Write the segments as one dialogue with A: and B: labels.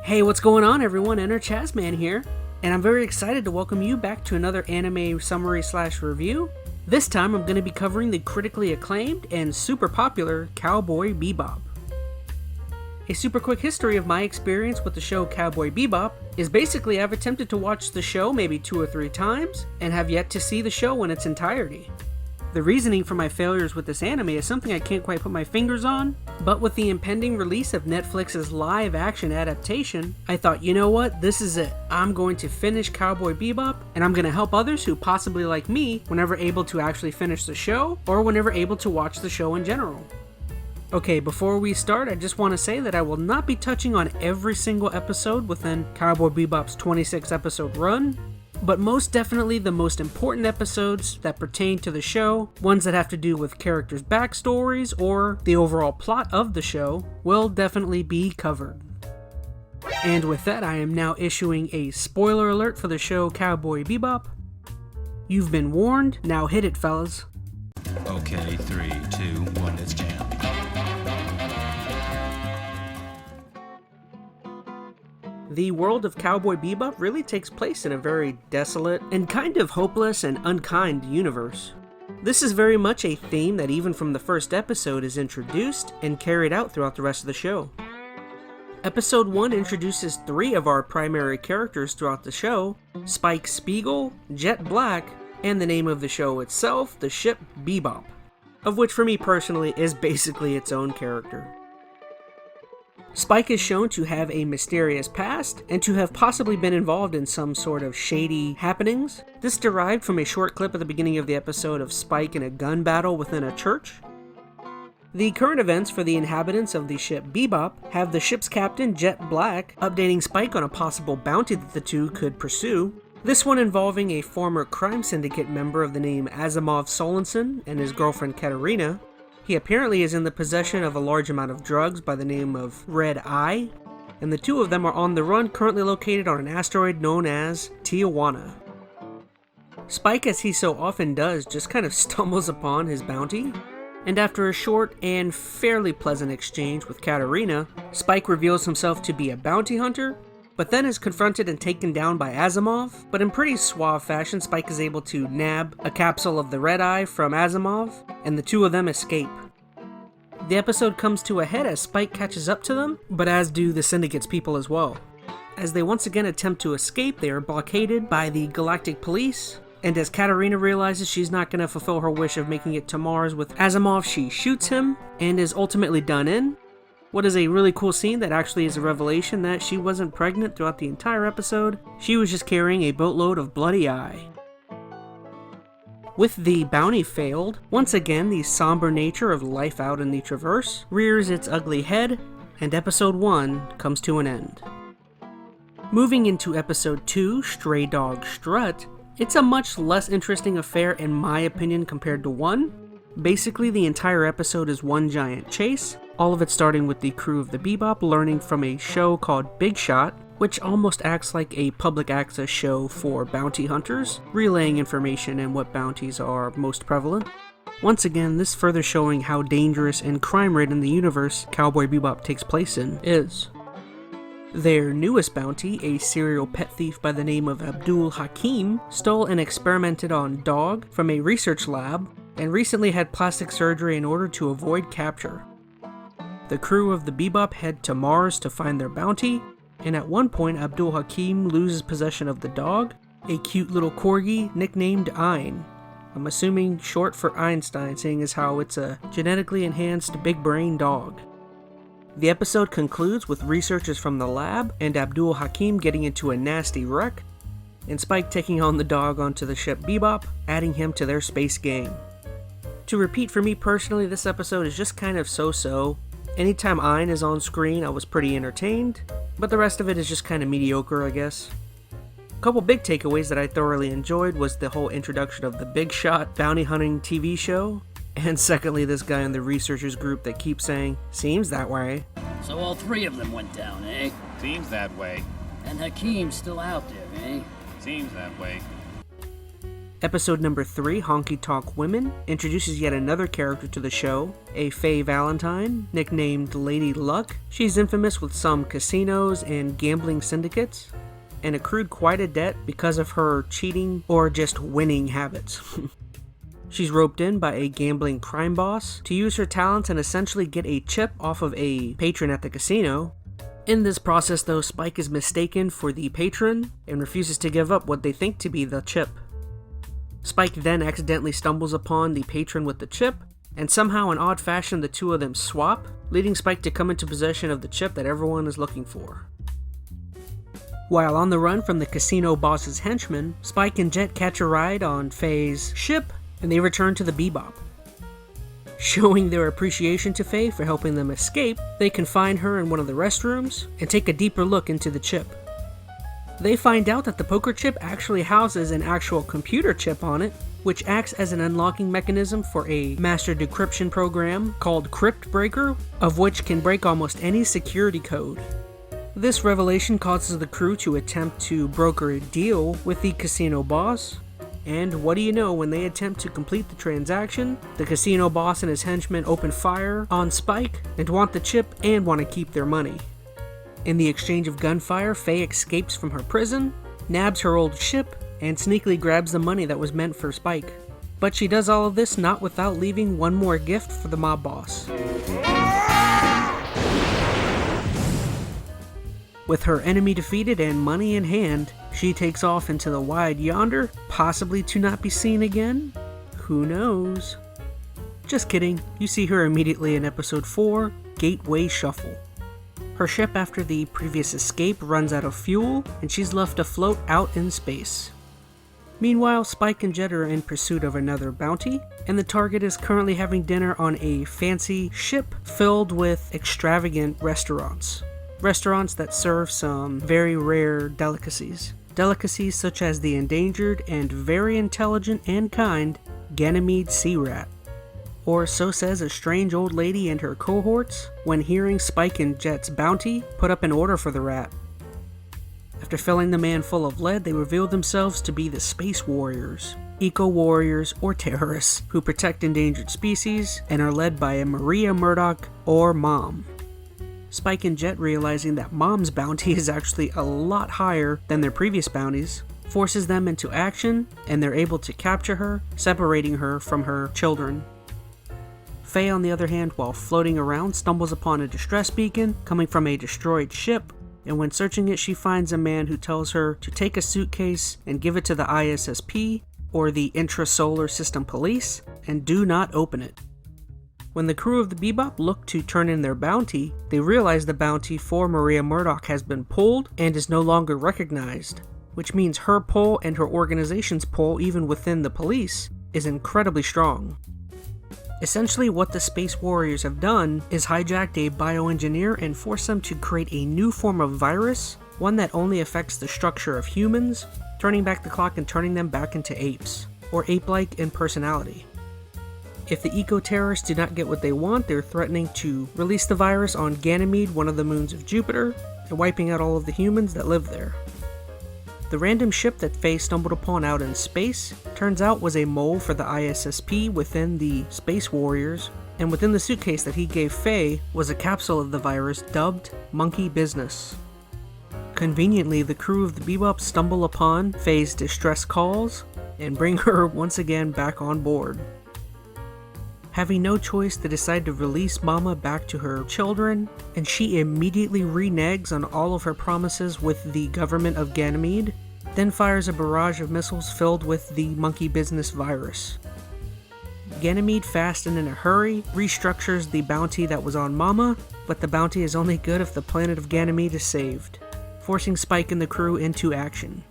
A: Hey, what's going on everyone? EnteRChazmaN here, and I'm very excited to welcome you back to another anime summary/review. This time I'm going to be covering the critically acclaimed and super popular Cowboy Bebop. A super quick history of my experience with the show Cowboy Bebop is basically I've attempted to watch the show maybe 2 or 3 times, and have yet to see the show in its entirety. The reasoning for my failures with this anime is something I can't quite put my fingers on, but with the impending release of Netflix's live-action adaptation, I thought, you know what, this is it. I'm going to finish Cowboy Bebop, and I'm going to help others who possibly like me whenever able to actually finish the show, or whenever able to watch the show in general. Okay, before we start, I just want to say that I will not be touching on every single episode within Cowboy Bebop's 26-episode run, but most definitely the most important episodes that pertain to the show, ones that have to do with characters' backstories or the overall plot of the show, will definitely be covered. And with that, I am now issuing a spoiler alert for the show Cowboy Bebop. You've been warned, now hit it, fellas.
B: Okay, 3, 2, 1, let's jam.
A: The world of Cowboy Bebop really takes place in a very desolate and kind of hopeless and unkind universe. This is very much a theme that even from the first episode is introduced and carried out throughout the rest of the show. Episode 1 introduces 3 of our primary characters throughout the show: Spike Spiegel, Jet Black, and the name of the show itself, the ship Bebop, of which for me personally is basically its own character. Spike is shown to have a mysterious past, and to have possibly been involved in some sort of shady happenings. This derived from a short clip at the beginning of the episode of Spike in a gun battle within a church. The current events for the inhabitants of the ship Bebop have the ship's captain, Jet Black, updating Spike on a possible bounty that the two could pursue. This one involving a former crime syndicate member of the name Asimov Solensen and his girlfriend Katerina. He apparently is in the possession of a large amount of drugs by the name of Red Eye, and the two of them are on the run, currently located on an asteroid known as Tijuana. Spike, as he so often does, just kind of stumbles upon his bounty, and after a short and fairly pleasant exchange with Katerina, Spike reveals himself to be a bounty hunter, but then is confronted and taken down by Asimov. But in pretty suave fashion, Spike is able to nab a capsule of the Red Eye from Asimov, and the two of them escape. The episode comes to a head as Spike catches up to them, but as do the Syndicate's people as well. As they once again attempt to escape, they are blockaded by the Galactic Police, and as Katerina realizes she's not going to fulfill her wish of making it to Mars with Asimov, she shoots him, and is ultimately done in. What is a really cool scene that actually is a revelation that she wasn't pregnant throughout the entire episode. She was just carrying a boatload of bloody eye. With the bounty failed, once again the somber nature of life out in the Traverse rears its ugly head, and episode 1 comes to an end. Moving into episode 2, Stray Dog Strut, it's a much less interesting affair in my opinion compared to 1. Basically, the entire episode is one giant chase, all of it starting with the crew of the Bebop learning from a show called Big Shot, which almost acts like a public access show for bounty hunters, relaying information and what bounties are most prevalent. Once again, this further showing how dangerous and crime-ridden the universe Cowboy Bebop takes place in is. Their newest bounty, a serial pet thief by the name of Abdul Hakim, stole and experimented on dog from a research lab, and recently had plastic surgery in order to avoid capture. The crew of the Bebop head to Mars to find their bounty, and at one point Abdul Hakim loses possession of the dog, a cute little corgi nicknamed Ein. I'm assuming short for Einstein, seeing as how it's a genetically enhanced big brain dog. The episode concludes with researchers from the lab and Abdul Hakim getting into a nasty wreck, and Spike taking on the dog onto the ship Bebop, adding him to their space gang. To repeat for me personally, this episode is just kind of so-so. Anytime Ein is on screen, I was pretty entertained, but the rest of it is just kind of mediocre, I guess. A couple big takeaways that I thoroughly enjoyed was the whole introduction of the Big Shot bounty hunting TV show, and secondly, this guy in the researchers group that keeps saying, "Seems that way."
C: So all 3 of them went down, eh?
B: Seems that way.
C: And Hakim's still out there, eh?
B: Seems that way.
A: Episode number 3, Honky Tonk Women, introduces yet another character to the show, a Faye Valentine, nicknamed Lady Luck. She's infamous with some casinos and gambling syndicates, and accrued quite a debt because of her cheating or just winning habits. She's roped in by a gambling crime boss to use her talents and essentially get a chip off of a patron at the casino. In this process though, Spike is mistaken for the patron and refuses to give up what they think to be the chip. Spike then accidentally stumbles upon the patron with the chip, and somehow in odd fashion the two of them swap, leading Spike to come into possession of the chip that everyone is looking for. While on the run from the casino boss's henchmen, Spike and Jet catch a ride on Faye's ship, and they return to the Bebop. Showing their appreciation to Faye for helping them escape, they confine her in one of the restrooms and take a deeper look into the chip. They find out that the poker chip actually houses an actual computer chip on it, which acts as an unlocking mechanism for a master decryption program called Crypt Breaker, of which can break almost any security code. This revelation causes the crew to attempt to broker a deal with the casino boss, and what do you know, when they attempt to complete the transaction, the casino boss and his henchmen open fire on Spike and want the chip and want to keep their money. In the exchange of gunfire, Faye escapes from her prison, nabs her old ship, and sneakily grabs the money that was meant for Spike. But she does all of this not without leaving one more gift for the mob boss. With her enemy defeated and money in hand, she takes off into the wide yonder, possibly to not be seen again? Who knows? Just kidding, you see her immediately in episode 4, Gateway Shuffle. Her ship after the previous escape runs out of fuel, and she's left afloat out in space. Meanwhile, Spike and Jet are in pursuit of another bounty, and the target is currently having dinner on a fancy ship filled with extravagant restaurants. Restaurants that serve some very rare delicacies. Delicacies such as the endangered and very intelligent and kind Ganymede sea rat. Or so says a strange old lady and her cohorts when hearing Spike and Jet's bounty put up an order for the rat. After filling the man full of lead, they reveal themselves to be the Space Warriors, eco-warriors or terrorists who protect endangered species and are led by a Maria Murdoch or Mom. Spike and Jet, realizing that Mom's bounty is actually a lot higher than their previous bounties, forces them into action, and they're able to capture her, separating her from her children. Faye, on the other hand, while floating around, stumbles upon a distress beacon coming from a destroyed ship, and when searching it, she finds a man who tells her to take a suitcase and give it to the ISSP, or the Intrasolar System Police, and do not open it. When the crew of the Bebop look to turn in their bounty, they realize the bounty for Maria Murdoch has been pulled and is no longer recognized, which means her pull and her organization's pull, even within the police, is incredibly strong. Essentially, what the Space Warriors have done is hijacked a bioengineer and forced them to create a new form of virus, one that only affects the structure of humans, turning back the clock and turning them back into apes, or ape-like in personality. If the eco-terrorists do not get what they want, they're threatening to release the virus on Ganymede, one of the moons of Jupiter, and wiping out all of the humans that live there. The random ship that Faye stumbled upon out in space turns out was a mole for the ISSP within the Space Warriors, and within the suitcase that he gave Faye was a capsule of the virus dubbed Monkey Business. Conveniently, the crew of the Bebop stumble upon Faye's distress calls and bring her once again back on board. Having no choice, they decide to release Mama back to her children, and she immediately reneges on all of her promises with the government of Ganymede, then fires a barrage of missiles filled with the Monkey Business virus. Ganymede, fast and in a hurry, restructures the bounty that was on Mama, but the bounty is only good if the planet of Ganymede is saved, forcing Spike and the crew into action.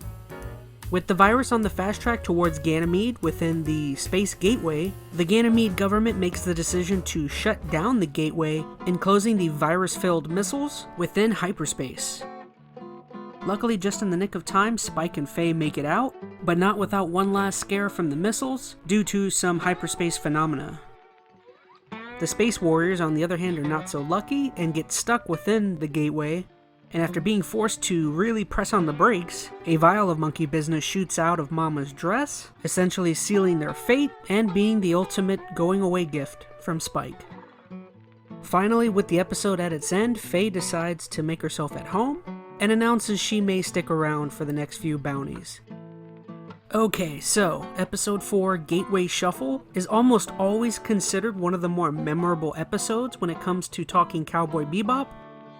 A: With the virus on the fast track towards Ganymede within the Space Gateway, the Ganymede government makes the decision to shut down the gateway, enclosing the virus-filled missiles within hyperspace. Luckily, just in the nick of time, Spike and Faye make it out, but not without one last scare from the missiles due to some hyperspace phenomena. The Space Warriors, on the other hand, are not so lucky and get stuck within the gateway, and after being forced to really press on the brakes, a vial of monkey business shoots out of Mama's dress, essentially sealing their fate and being the ultimate going-away gift from Spike. Finally, with the episode at its end, Faye decides to make herself at home and announces she may stick around for the next few bounties. Okay, so episode 4, Gateway Shuffle, is almost always considered one of the more memorable episodes when it comes to talking Cowboy Bebop.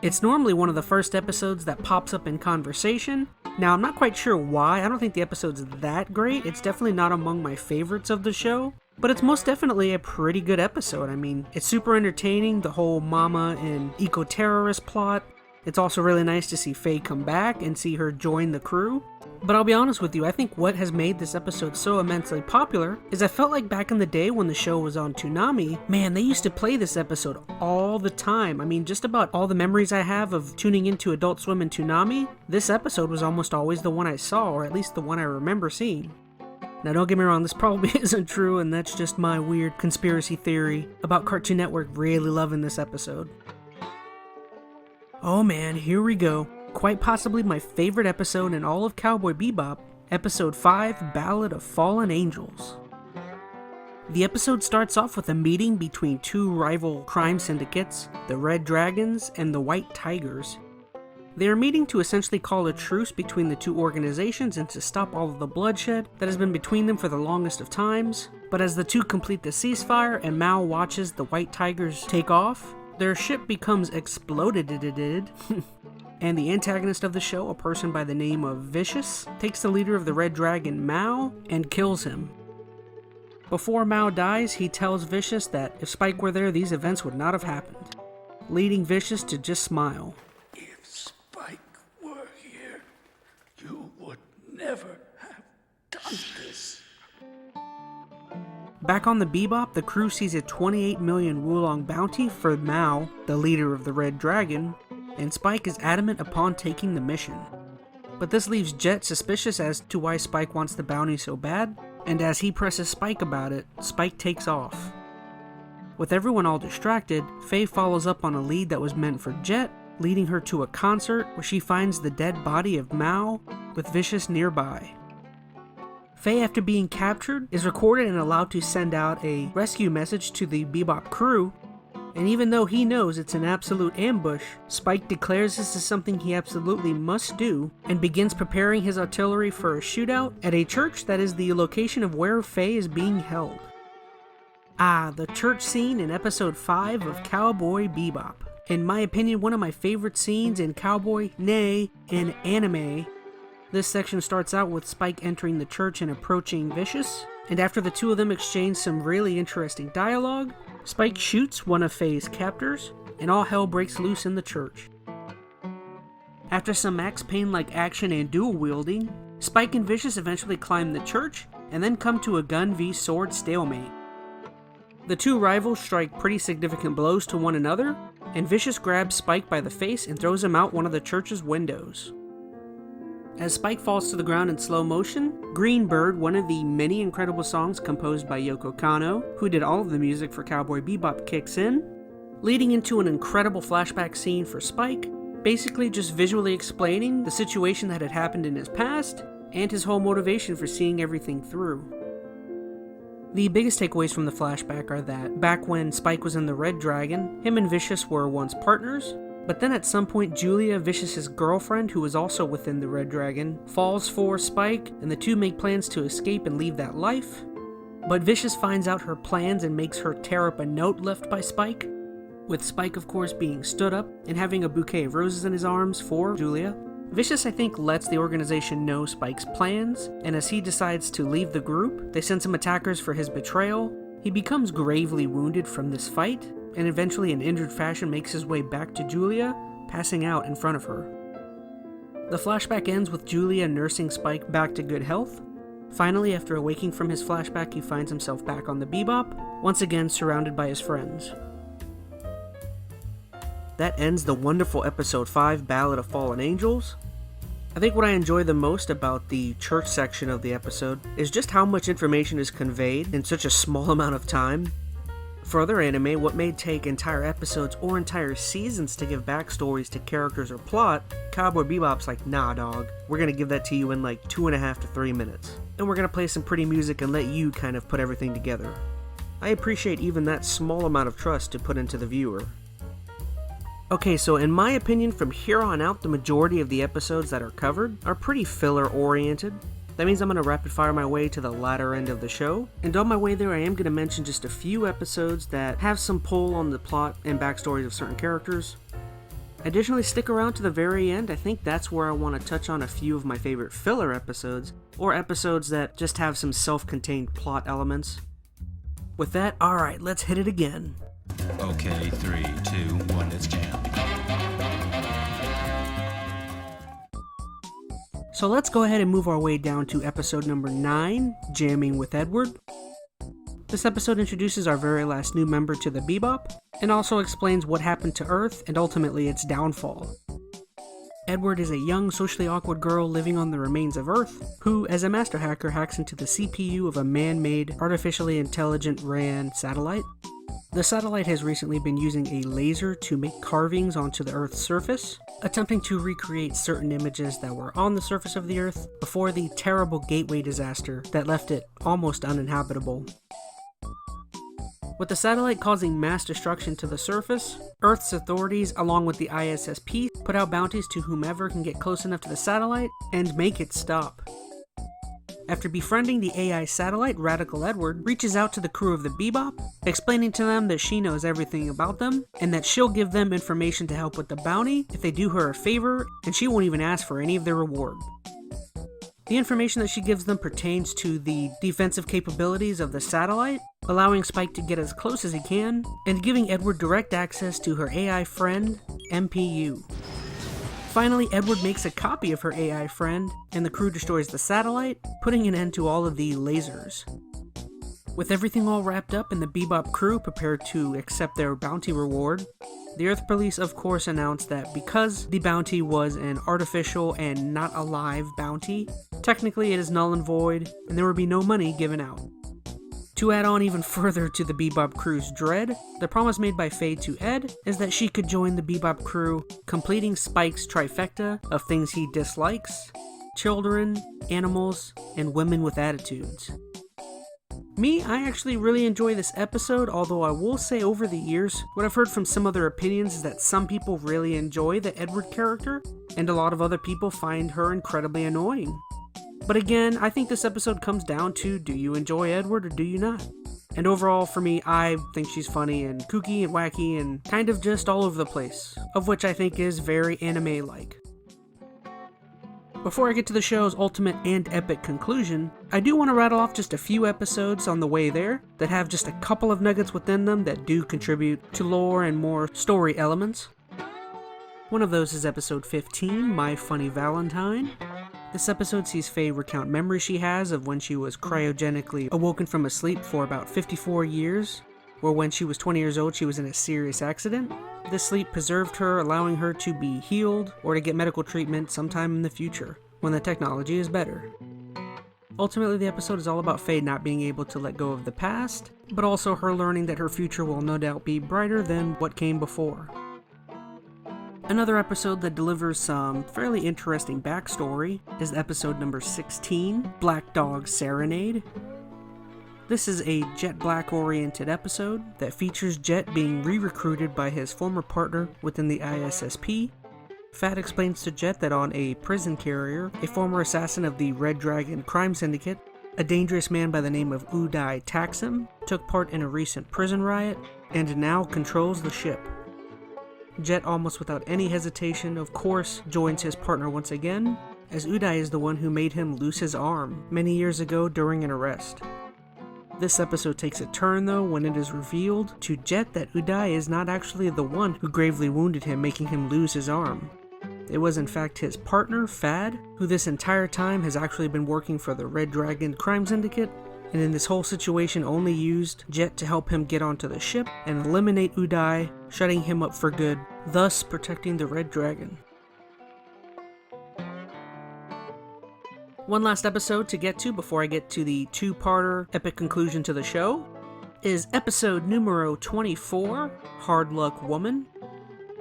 A: It's normally one of the first episodes that pops up in conversation. Now, I'm not quite sure why. I don't think the episode's that great. It's definitely not among my favorites of the show, but it's most definitely a pretty good episode. I mean, it's super entertaining, the whole Mama and eco-terrorist plot. It's also really nice to see Faye come back and see her join the crew. But I'll be honest with you, I think what has made this episode so immensely popular is I felt like back in the day when the show was on Toonami, man, they used to play this episode all the time. I mean, just about all the memories I have of tuning into Adult Swim and Toonami, this episode was almost always the one I saw, or at least the one I remember seeing. Now don't get me wrong, this probably isn't true, and that's just my weird conspiracy theory about Cartoon Network really loving this episode. Oh man, here we go. Quite possibly my favorite episode in all of Cowboy Bebop, Episode 5, Ballad of Fallen Angels. The episode starts off with a meeting between two rival crime syndicates, the Red Dragons and the White Tigers. They are meeting to essentially call a truce between the two organizations and to stop all of the bloodshed that has been between them for the longest of times. But as the two complete the ceasefire and Mao watches the White Tigers take off, their ship becomes exploded. And the antagonist of the show, a person by the name of Vicious, takes the leader of the Red Dragon, Mao, and kills him. Before Mao dies, he tells Vicious that if Spike were there, these events would not have happened, leading Vicious to just smile.
D: If Spike were here, you would never have done this.
A: Back on the Bebop, the crew sees a 28 million Wulong bounty for Mao, the leader of the Red Dragon, and Spike is adamant upon taking the mission. But this leaves Jet suspicious as to why Spike wants the bounty so bad, and as he presses Spike about it, Spike takes off. With everyone all distracted, Faye follows up on a lead that was meant for Jet, leading her to a concert where she finds the dead body of Mao with Vicious nearby. Faye, after being captured, is recorded and allowed to send out a rescue message to the Bebop crew, and even though he knows it's an absolute ambush, Spike declares this is something he absolutely must do, and begins preparing his artillery for a shootout at a church that is the location of where Faye is being held. Ah, the church scene in episode 5 of Cowboy Bebop. In my opinion, one of my favorite scenes in Cowboy, nay, in anime. This section starts out with Spike entering the church and approaching Vicious, and after the two of them exchange some really interesting dialogue, Spike shoots one of Faye's captors, and all hell breaks loose in the church. After some Max Payne-like action and dual wielding, Spike and Vicious eventually climb the church, and then come to a gun v sword stalemate. The two rivals strike pretty significant blows to one another, and Vicious grabs Spike by the face and throws him out one of the church's windows. As Spike falls to the ground in slow motion, Green Bird, one of the many incredible songs composed by Yoko Kanno, who did all of the music for Cowboy Bebop, kicks in, leading into an incredible flashback scene for Spike, basically just visually explaining the situation that had happened in his past, and his whole motivation for seeing everything through. The biggest takeaways from the flashback are that, back when Spike was in the Red Dragon, him and Vicious were once partners, but then at some point Julia, Vicious's girlfriend, who was also within the Red Dragon, falls for Spike, and the two make plans to escape and leave that life. But Vicious finds out her plans and makes her tear up a note left by Spike, with Spike of course being stood up and having a bouquet of roses in his arms for Julia. Vicious, I think, lets the organization know Spike's plans, and as he decides to leave the group, they send some attackers for his betrayal. He becomes gravely wounded from this fight, and eventually in injured fashion makes his way back to Julia, passing out in front of her. The flashback ends with Julia nursing Spike back to good health. Finally, after awaking from his flashback, he finds himself back on the Bebop, once again surrounded by his friends. That ends the wonderful episode 5, Ballad of Fallen Angels. I think what I enjoy the most about the church section of the episode is just how much information is conveyed in such a small amount of time. For other anime, what may take entire episodes or entire seasons to give backstories to characters or plot, Cowboy Bebop's like, nah dog, we're gonna give that to you in like 2.5 to 3 minutes. And we're gonna play some pretty music and let you kind of put everything together. I appreciate even that small amount of trust to put into the viewer. Okay, so in my opinion, from here on out, the majority of the episodes that are covered are pretty filler oriented. That means I'm going to rapid fire my way to the latter end of the show, and on my way there I am going to mention just a few episodes that have some pull on the plot and backstories of certain characters. Additionally, stick around to the very end. I think that's where I want to touch on a few of my favorite filler episodes, or episodes that just have some self-contained plot elements. With that, alright, let's hit it again.
B: Okay, 3, 2, 1, let's jam.
A: So let's go ahead and move our way down to episode number 9, Jamming with Edward. This episode introduces our very last new member to the Bebop, and also explains what happened to Earth and ultimately its downfall. Edward is a young, socially awkward girl living on the remains of Earth, who, as a master hacker, hacks into the CPU of a man-made, artificially intelligent RAN satellite. The satellite has recently been using a laser to make carvings onto the Earth's surface, attempting to recreate certain images that were on the surface of the Earth before the terrible Gateway disaster that left it almost uninhabitable. With the satellite causing mass destruction to the surface, Earth's authorities, along with the ISSP, put out bounties to whomever can get close enough to the satellite and make it stop. After befriending the AI satellite, Radical Edward reaches out to the crew of the Bebop, explaining to them that she knows everything about them, and that she'll give them information to help with the bounty if they do her a favor, and she won't even ask for any of their reward. The information that she gives them pertains to the defensive capabilities of the satellite, allowing Spike to get as close as he can, and giving Edward direct access to her AI friend, MPU. Finally, Edward makes a copy of her AI friend, and the crew destroys the satellite, putting an end to all of the lasers. With everything all wrapped up and the Bebop crew prepared to accept their bounty reward, the Earth Police of course announced that because the bounty was an artificial and not a live bounty, technically it is null and void, and there would be no money given out. To add on even further to the Bebop crew's dread, the promise made by Faye to Ed is that she could join the Bebop crew, completing Spike's trifecta of things he dislikes: children, animals, and women with attitudes. Me, I actually really enjoy this episode, although I will say over the years, what I've heard from some other opinions is that some people really enjoy the Edward character, and a lot of other people find her incredibly annoying. But again, I think this episode comes down to, do you enjoy Edward or do you not? And overall, for me, I think she's funny and kooky and wacky and kind of just all over the place, of which I think is very anime-like. Before I get to the show's ultimate and epic conclusion, I do want to rattle off just a few episodes on the way there that have just a couple of nuggets within them that do contribute to lore and more story elements. One of those is episode 15, My Funny Valentine. This episode sees Faye recount memories she has of when she was cryogenically awoken from a sleep for about 54 years, or when she was 20 years old she was in a serious accident. This sleep preserved her, allowing her to be healed or to get medical treatment sometime in the future, when the technology is better. Ultimately, the episode is all about Faye not being able to let go of the past, but also her learning that her future will no doubt be brighter than what came before. Another episode that delivers some fairly interesting backstory is episode number 16, Black Dog Serenade. This is a Jet Black oriented episode that features Jet being re-recruited by his former partner within the ISSP. Fat explains to Jet that on a prison carrier, a former assassin of the Red Dragon crime syndicate, a dangerous man by the name of Uday Taksim, took part in a recent prison riot and now controls the ship. Jet, almost without any hesitation, of course, joins his partner once again, as Uday is the one who made him lose his arm many years ago during an arrest. This episode takes a turn though when it is revealed to Jet that Uday is not actually the one who gravely wounded him, making him lose his arm. It was in fact his partner, Fad, who this entire time has actually been working for the Red Dragon crime syndicate, and in this whole situation only used Jet to help him get onto the ship and eliminate Uday, shutting him up for good, thus protecting the Red Dragon. One last episode to get to before I get to the two-parter epic conclusion to the show is episode numero 24, Hard Luck Woman.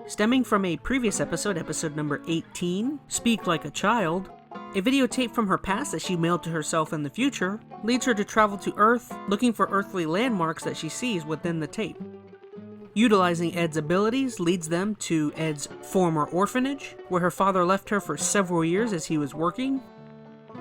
A: Stemming from a previous episode, episode number 18, Speak Like a Child, a videotape from her past that she mailed to herself in the future leads her to travel to Earth looking for earthly landmarks that she sees within the tape. Utilizing Ed's abilities leads them to Ed's former orphanage, where her father left her for several years as he was working.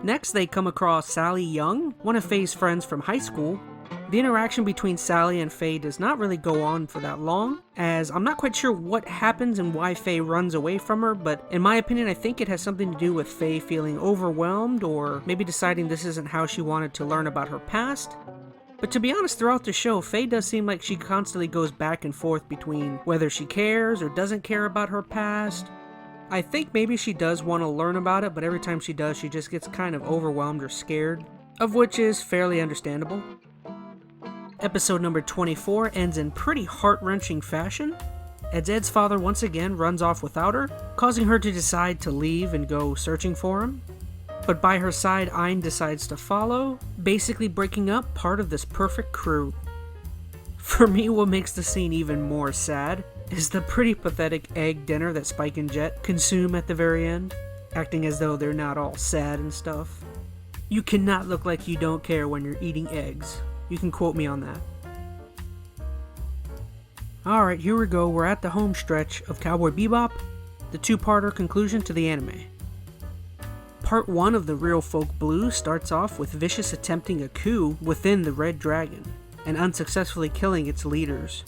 A: Next, they come across Sally Young, one of Faye's friends from high school. The interaction between Sally and Faye does not really go on for that long, as I'm not quite sure what happens and why Faye runs away from her, but in my opinion I think it has something to do with Faye feeling overwhelmed or maybe deciding this isn't how she wanted to learn about her past. But to be honest, throughout the show, Faye does seem like she constantly goes back and forth between whether she cares or doesn't care about her past. I think maybe she does want to learn about it, but every time she does, she just gets kind of overwhelmed or scared, of which is fairly understandable. Episode number 24 ends in pretty heart-wrenching fashion, as Ed's father once again runs off without her, causing her to decide to leave and go searching for him. But by her side, Ein decides to follow, basically breaking up part of this perfect crew. For me, what makes the scene even more sad is the pretty pathetic egg dinner that Spike and Jet consume at the very end, acting as though they're not all sad and stuff. You cannot look like you don't care when you're eating eggs. You can quote me on that. Alright, here we go. We're at the home stretch of Cowboy Bebop, the two-parter conclusion to the anime. Part 1 of the Real Folk Blues starts off with Vicious attempting a coup within the Red Dragon, and unsuccessfully killing its leaders.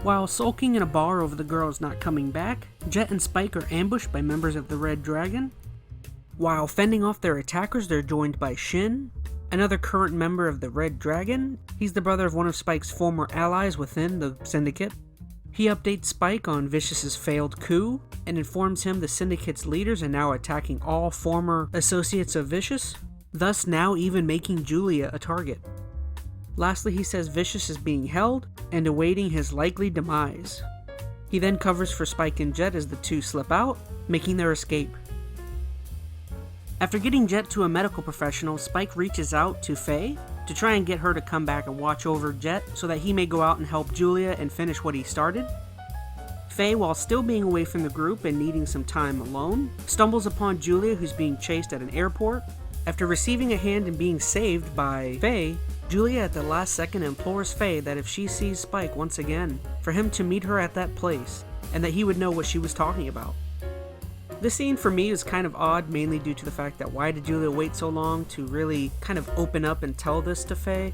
A: While sulking in a bar over the girls not coming back, Jet and Spike are ambushed by members of the Red Dragon. While fending off their attackers, they're joined by Shin, another current member of the Red Dragon. He's the brother of one of Spike's former allies within the Syndicate. He updates Spike on Vicious's failed coup, and informs him the Syndicate's leaders are now attacking all former associates of Vicious, thus now even making Julia a target. Lastly, he says Vicious is being held, and awaiting his likely demise. He then covers for Spike and Jet as the two slip out, making their escape. After getting Jet to a medical professional, Spike reaches out to Faye to try and get her to come back and watch over Jet so that he may go out and help Julia and finish what he started. Faye, while still being away from the group and needing some time alone, stumbles upon Julia, who's being chased at an airport. After receiving a hand and being saved by Faye, Julia at the last second implores Faye that if she sees Spike once again, for him to meet her at that place, and that he would know what she was talking about. This scene for me is kind of odd, mainly due to the fact that why did Julia wait so long to really kind of open up and tell this to Faye?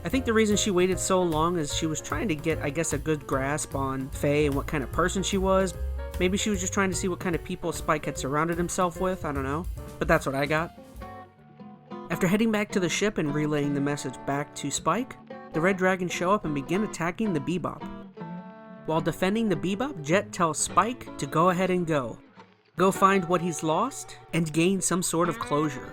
A: I think the reason she waited so long is she was trying to get, I guess, a good grasp on Faye and what kind of person she was. Maybe she was just trying to see what kind of people Spike had surrounded himself with, I don't know. But that's what I got. After heading back to the ship and relaying the message back to Spike, the Red Dragon show up and begin attacking the Bebop. While defending the Bebop, Jet tells Spike to go ahead and go find what he's lost, and gain some sort of closure.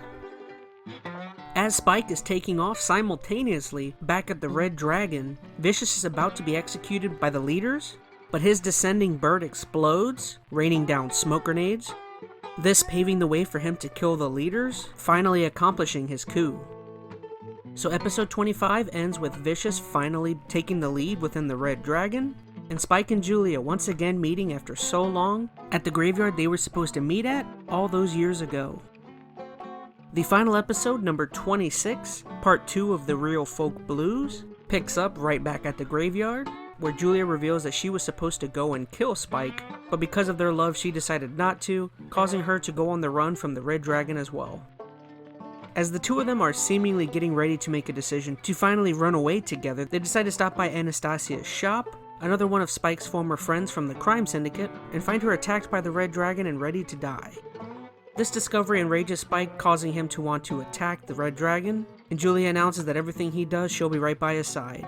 A: As Spike is taking off simultaneously, back at the Red Dragon, Vicious is about to be executed by the leaders, but his descending bird explodes, raining down smoke grenades, this paving the way for him to kill the leaders, finally accomplishing his coup. So episode 25 ends with Vicious finally taking the lead within the Red Dragon, and Spike and Julia once again meeting after so long at the graveyard they were supposed to meet at all those years ago. The final episode, number 26, part 2 of the Real Folk Blues, picks up right back at the graveyard, where Julia reveals that she was supposed to go and kill Spike, but because of their love she decided not to, causing her to go on the run from the Red Dragon as well. As the two of them are seemingly getting ready to make a decision to finally run away together, they decide to stop by Anastasia's shop, another one of Spike's former friends from the crime syndicate, and find her attacked by the Red Dragon and ready to die. This discovery enrages Spike, causing him to want to attack the Red Dragon, and Julia announces that everything he does, she'll be right by his side.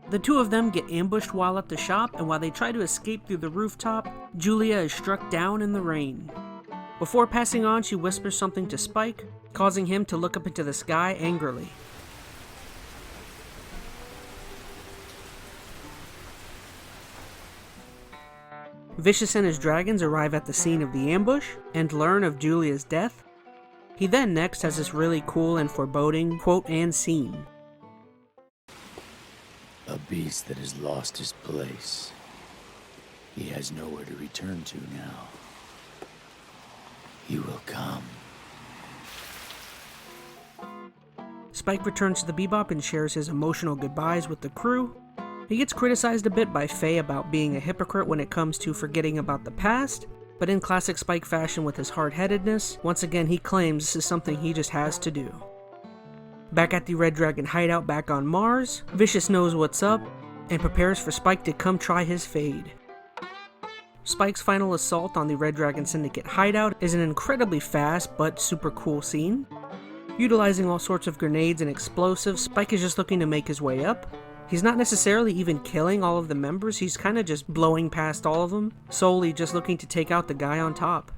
A: The two of them get ambushed while at the shop, and while they try to escape through the rooftop, Julia is struck down in the rain. Before passing on, she whispers something to Spike, causing him to look up into the sky angrily. Vicious and his dragons arrive at the scene of the ambush and learn of Julia's death. He then next has this really cool and foreboding quote and scene.
D: beast that has lost his place. He has nowhere to return to now. He will come.
A: Spike returns to the Bebop and shares his emotional goodbyes with the crew. He gets criticized a bit by Faye about being a hypocrite when it comes to forgetting about the past, but in classic Spike fashion with his hard-headedness, once again he claims this is something he just has to do. Back at the Red Dragon hideout back on Mars, Vicious knows what's up and prepares for Spike to come try his fade. Spike's final assault on the Red Dragon Syndicate hideout is an incredibly fast but super cool scene. Utilizing all sorts of grenades and explosives, Spike is just looking to make his way up. He's not necessarily even killing all of the members, he's kinda just blowing past all of them, solely just looking to take out the guy on top.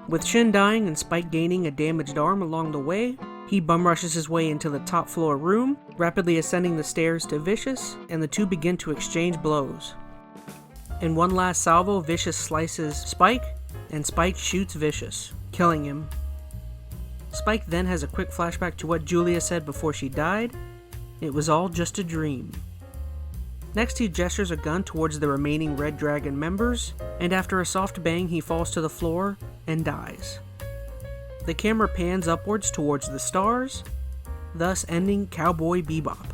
A: With Shin dying and Spike gaining a damaged arm along the way, he bum rushes his way into the top floor room, rapidly ascending the stairs to Vicious, and the two begin to exchange blows. In one last salvo, Vicious slices Spike, and Spike shoots Vicious, killing him. Spike then has a quick flashback to what Julia said before she died. It was all just a dream. Next he gestures a gun towards the remaining Red Dragon members, and after a soft bang he falls to the floor and dies. The camera pans upwards towards the stars, thus ending Cowboy Bebop.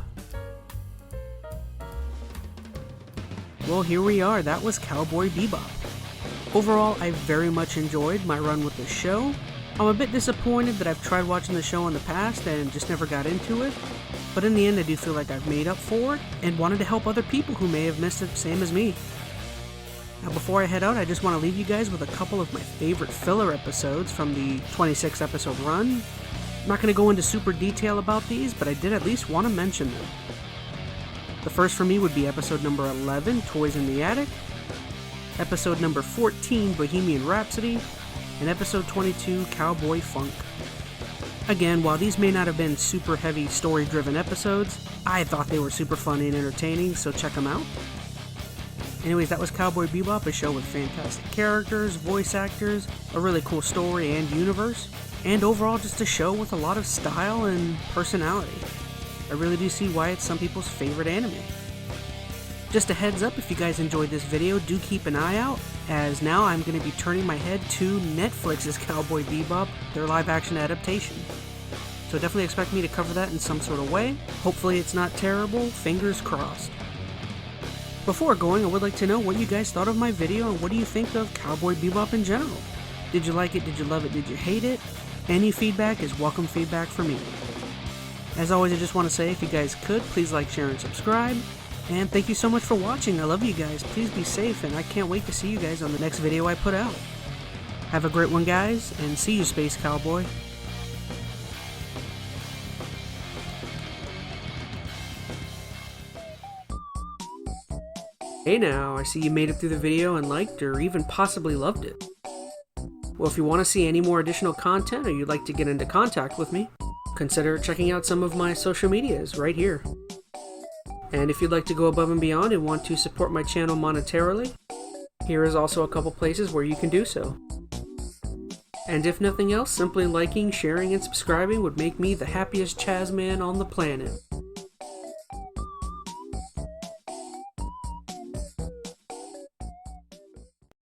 A: Well, here we are, that was Cowboy Bebop. Overall, I very much enjoyed my run with this show. I'm a bit disappointed that I've tried watching the show in the past and just never got into it, but in the end I do feel like I've made up for it and wanted to help other people who may have missed it same as me. Now before I head out, I just want to leave you guys with a couple of my favorite filler episodes from the 26 episode run. I'm not going to go into super detail about these, but I did at least want to mention them. The first for me would be episode number 11, Toys in the Attic, episode number 14, Bohemian Rhapsody, and episode 22, Cowboy Funk. Again, while these may not have been super heavy story-driven episodes, I thought they were super funny and entertaining, so check them out. Anyways, that was Cowboy Bebop, a show with fantastic characters, voice actors, a really cool story and universe, and overall just a show with a lot of style and personality. I really do see why it's some people's favorite anime. Just a heads up, if you guys enjoyed this video, do keep an eye out, as now I'm going to be turning my head to Netflix's Cowboy Bebop, their live action adaptation. So definitely expect me to cover that in some sort of way. Hopefully it's not terrible, fingers crossed. Before going, I would like to know what you guys thought of my video and what do you think of Cowboy Bebop in general? Did you like it? Did you love it? Did you hate it? Any feedback is welcome feedback for me. As always, I just want to say, if you guys could, please like, share, and subscribe. And thank you so much for watching. I love you guys. Please be safe, and I can't wait to see you guys on the next video I put out. Have a great one, guys, and see you, Space Cowboy. Hey now, I see you made it through the video and liked or even possibly loved it. Well, if you want to see any more additional content or you'd like to get into contact with me, consider checking out some of my social medias right here. And if you'd like to go above and beyond and want to support my channel monetarily, here is also a couple places where you can do so. And if nothing else, simply liking, sharing, and subscribing would make me the happiest ChazmaN on the planet.